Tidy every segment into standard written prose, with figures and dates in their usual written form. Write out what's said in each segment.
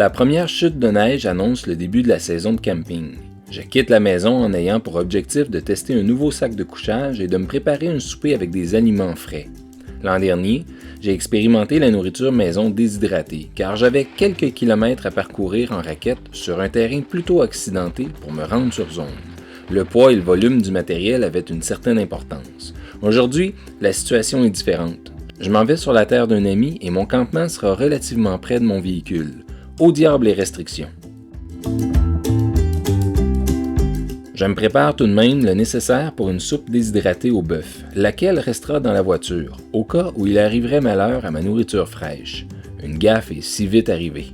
La première chute de neige annonce le début de la saison de camping. Je quitte la maison en ayant pour objectif de tester un nouveau sac de couchage et de me préparer un souper avec des aliments frais. L'an dernier, j'ai expérimenté la nourriture maison déshydratée, car j'avais quelques kilomètres à parcourir en raquette sur un terrain plutôt accidenté pour me rendre sur zone. Le poids et le volume du matériel avaient une certaine importance. Aujourd'hui, la situation est différente. Je m'en vais sur la terre d'un ami et mon campement sera relativement près de mon véhicule. Au diable les restrictions. Je me prépare tout de même le nécessaire pour une soupe déshydratée au bœuf, laquelle restera dans la voiture, au cas où il arriverait malheur à ma nourriture fraîche. Une gaffe est si vite arrivée.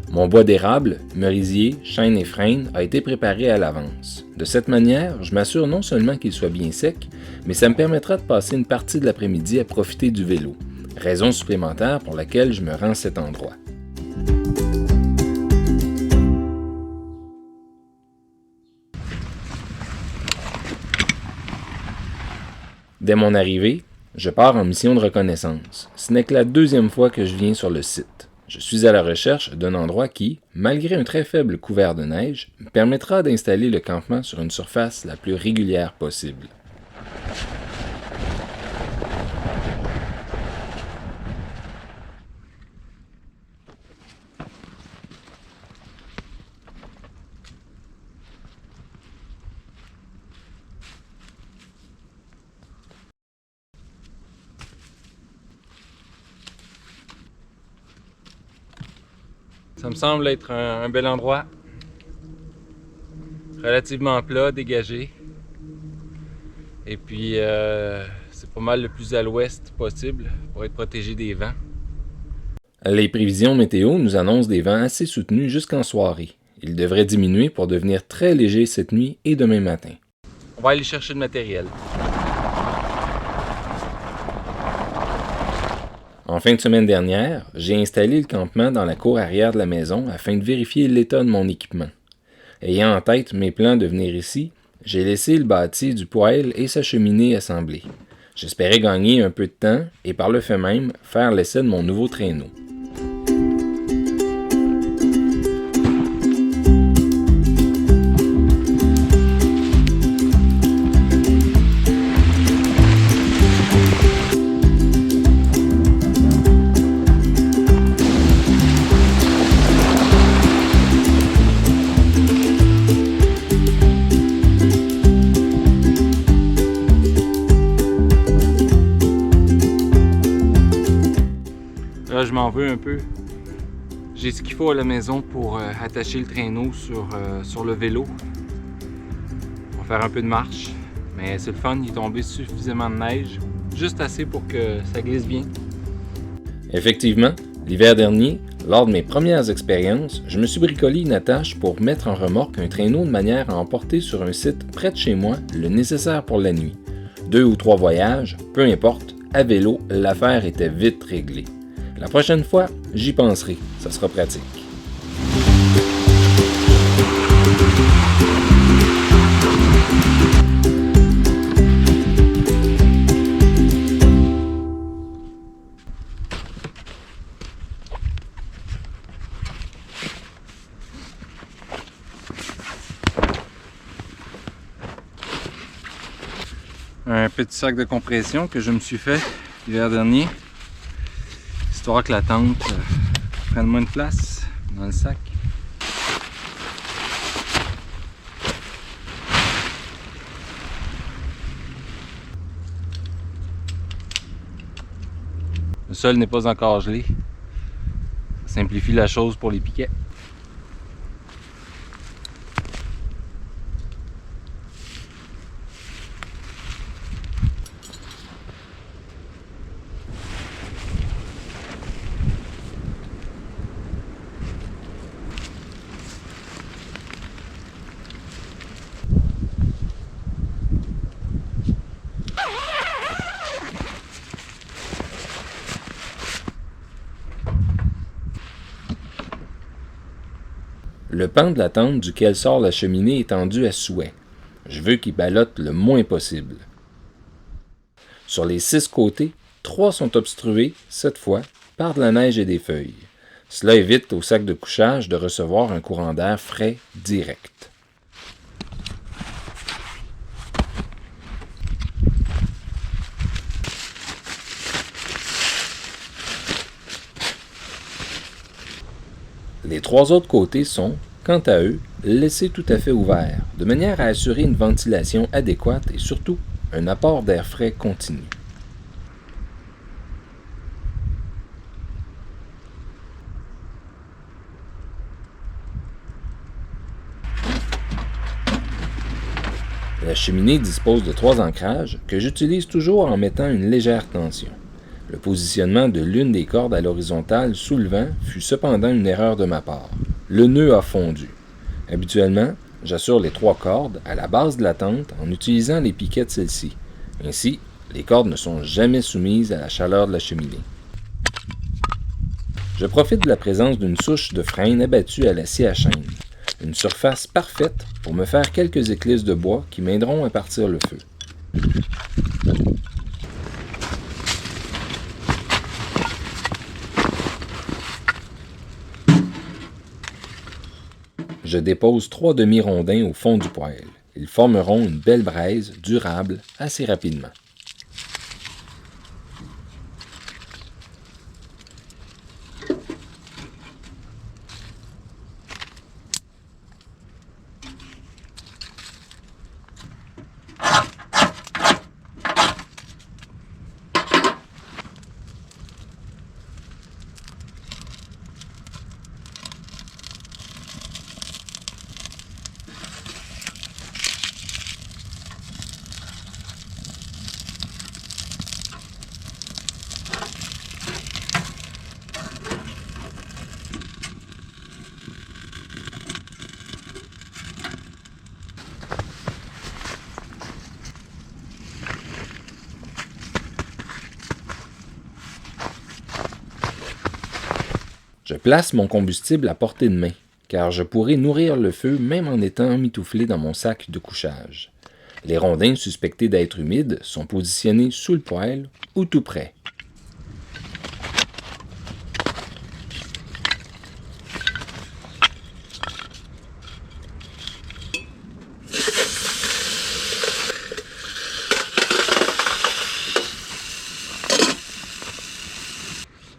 Mon bois d'érable, merisier, chêne et frêne a été préparé à l'avance. De cette manière, je m'assure non seulement qu'il soit bien sec, mais ça me permettra de passer une partie de l'après-midi à profiter du vélo, raison supplémentaire pour laquelle je me rends à cet endroit. Dès mon arrivée, je pars en mission de reconnaissance. Ce n'est que la deuxième fois que je viens sur le site. Je suis à la recherche d'un endroit qui, malgré un très faible couvert de neige, me permettra d'installer le campement sur une surface la plus régulière possible. Ça me semble être un bel endroit, relativement plat, dégagé. Et puis, c'est pas mal le plus à l'ouest possible pour être protégé des vents. Les prévisions météo nous annoncent des vents assez soutenus jusqu'en soirée. Ils devraient diminuer pour devenir très légers cette nuit et demain matin. On va aller chercher le matériel. En fin de semaine dernière, j'ai installé le campement dans la cour arrière de la maison afin de vérifier l'état de mon équipement. Ayant en tête mes plans de venir ici, j'ai laissé le bâti du poêle et sa cheminée assemblés. J'espérais gagner un peu de temps et par le fait même faire l'essai de mon nouveau traîneau. Là, je m'en veux un peu. J'ai ce qu'il faut à la maison pour attacher le traîneau sur le vélo. On va faire un peu de marche, mais c'est le fun, il est tombé suffisamment de neige, juste assez pour que ça glisse bien. Effectivement, l'hiver dernier, lors de mes premières expériences, je me suis bricolé une attache pour mettre en remorque un traîneau de manière à emporter sur un site près de chez moi le nécessaire pour la nuit. 2 ou 3 voyages, peu importe, à vélo, l'affaire était vite réglée. La prochaine fois, j'y penserai, ça sera pratique. Un petit sac de compression que je me suis fait l'hiver dernier. Histoire que la tente prenne moins de place dans le sac. Le sol n'est pas encore gelé. Ça simplifie la chose pour les piquets. Le pan de la tente duquel sort la cheminée est tendu à souhait. Je veux qu'il ballotte le moins possible. Sur les 6 côtés, 3 sont obstrués, cette fois, par de la neige et des feuilles. Cela évite au sac de couchage de recevoir un courant d'air frais direct. Les 3 autres côtés sont, quant à eux, laissés tout à fait ouverts, de manière à assurer une ventilation adéquate et surtout un apport d'air frais continu. La cheminée dispose de 3 ancrages que j'utilise toujours en mettant une légère tension. Le positionnement de l'une des cordes à l'horizontale sous le vent fut cependant une erreur de ma part. Le nœud a fondu. Habituellement, j'assure les 3 cordes à la base de la tente en utilisant les piquets de celle-ci. Ainsi, les cordes ne sont jamais soumises à la chaleur de la cheminée. Je profite de la présence d'une souche de frêne abattue à la scie à chaîne. Une surface parfaite pour me faire quelques éclisses de bois qui m'aideront à partir le feu. Je dépose 3 demi-rondins au fond du poêle. Ils formeront une belle braise durable assez rapidement. Je place mon combustible à portée de main, car je pourrai nourrir le feu même en étant emmitouflé dans mon sac de couchage. Les rondins suspectés d'être humides sont positionnés sous le poêle ou tout près.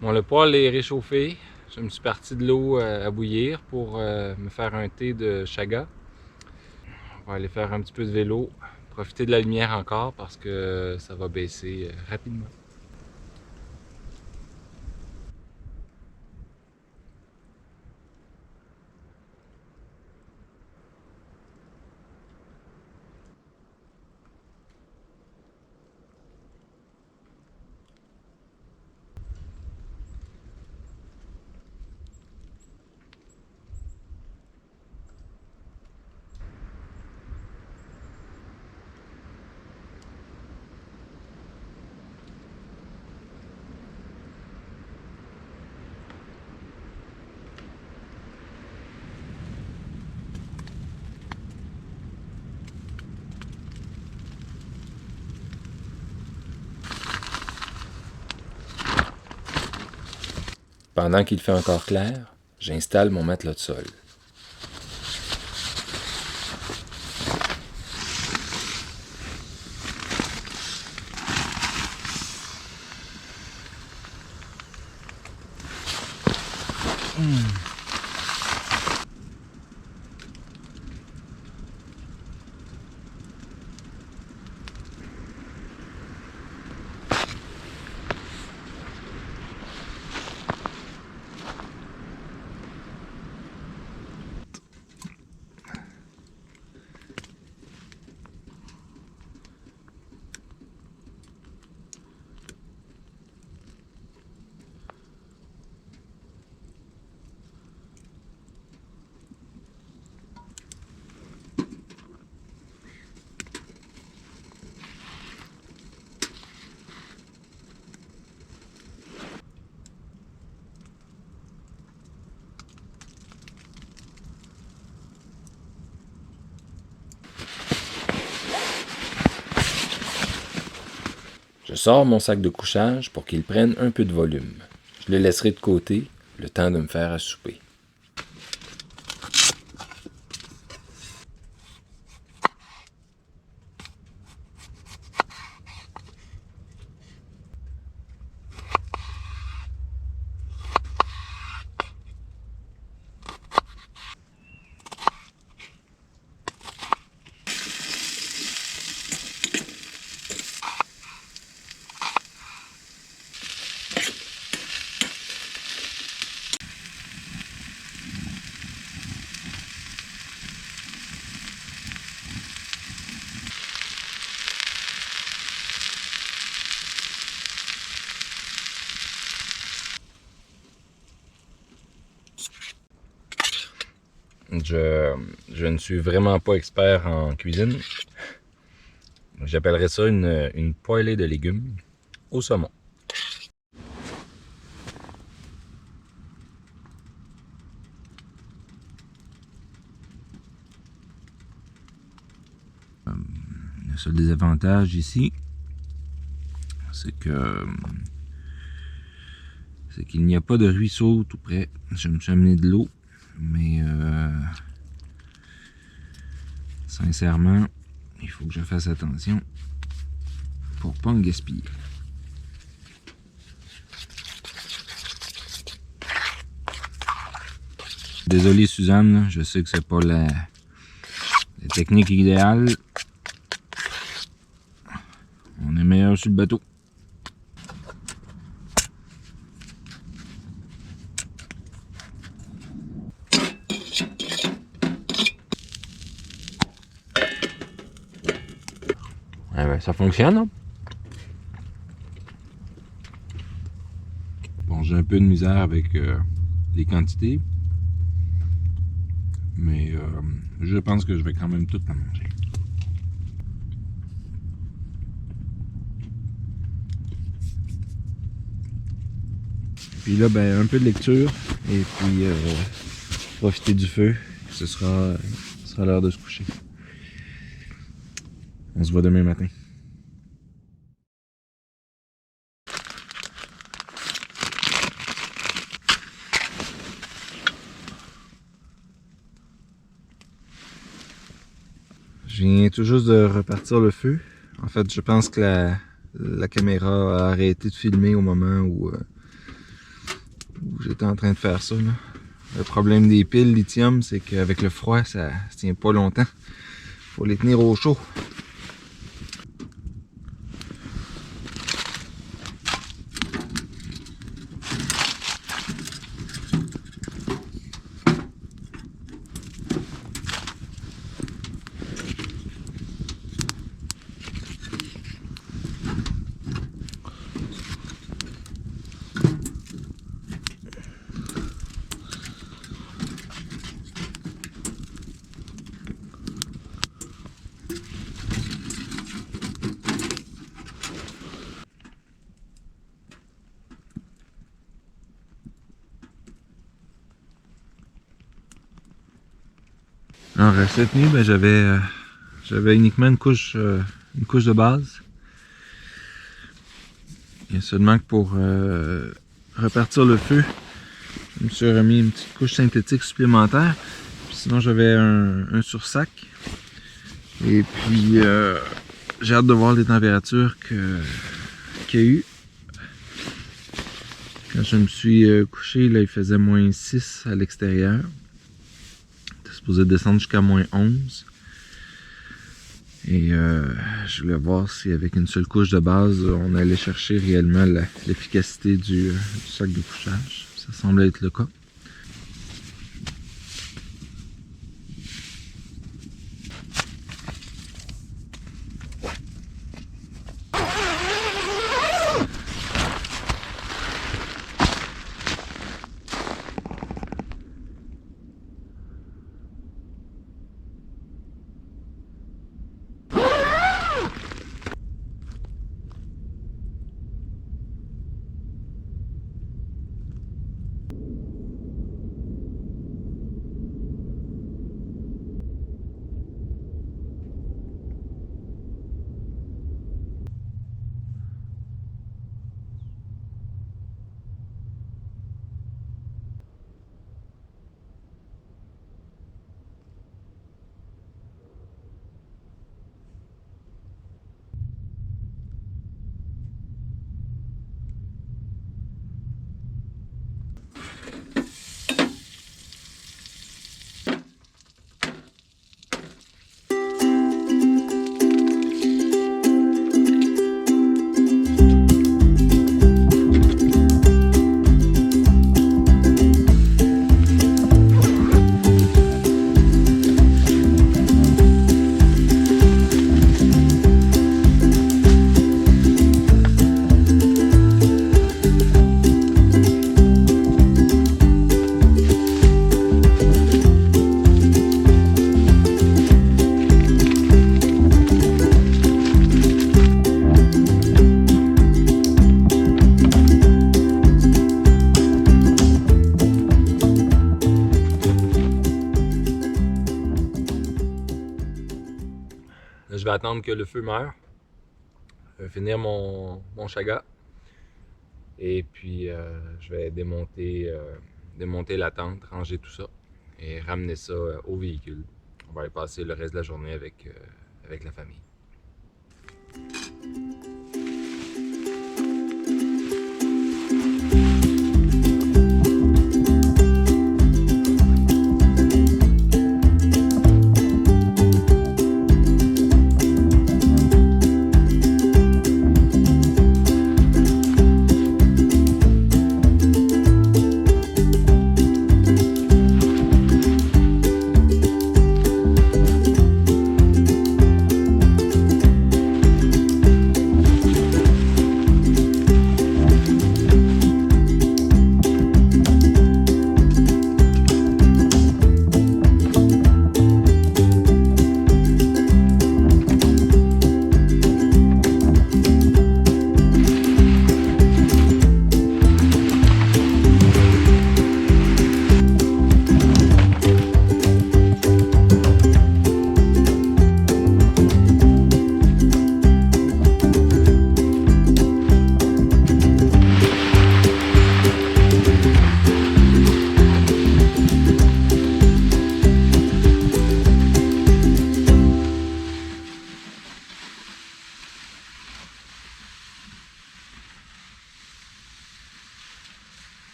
Bon, le poêle est réchauffé. Je me suis parti de l'eau à bouillir pour me faire un thé de chaga. On va aller faire un petit peu de vélo, profiter de la lumière encore parce que ça va baisser rapidement. Pendant qu'il fait encore clair, j'installe mon matelas de sol. Je sors mon sac de couchage pour qu'il prenne un peu de volume. Je Je le laisserai de côté, le temps de me faire à souper. Je ne suis vraiment pas expert en cuisine. J'appellerais ça une poêlée de légumes au saumon. Le seul désavantage ici, c'est qu'il n'y a pas de ruisseau tout près. Je me suis amené de l'eau, mais sincèrement, il faut que je fasse attention pour pas me gaspiller. Désolé Suzanne, je sais que c'est pas la technique idéale. On est meilleur sur le bateau. Ah ben, ça fonctionne, hein? Bon, j'ai un peu de misère avec les quantités, mais je pense que je vais quand même tout la manger. Puis là, ben, un peu de lecture, et puis profiter du feu. Ce sera l'heure de se coucher. On se voit demain matin. Je viens tout juste de repartir le feu. En fait, je pense que la caméra a arrêté de filmer au moment où j'étais en train de faire ça, là. Le problème des piles lithium, c'est qu'avec le froid, ça ne tient pas longtemps. Faut les tenir au chaud. Alors cette nuit, ben, j'avais uniquement une couche de base. Et seulement que pour repartir le feu, je me suis remis une petite couche synthétique supplémentaire. Puis sinon j'avais un sursac. Et puis j'ai hâte de voir les températures qu'il y a eu. Quand je me suis couché, là, il faisait moins 6 à l'extérieur. Supposé descendre jusqu'à moins 11. Et je voulais voir si avec une seule couche de base, on allait chercher réellement l'efficacité du sac de couchage. Ça semble être le cas. vais attendre que le feu meure. Je vais finir mon chaga. Et puis, je vais démonter la tente, ranger tout ça et ramener ça au véhicule. On va aller passer le reste de la journée avec la famille.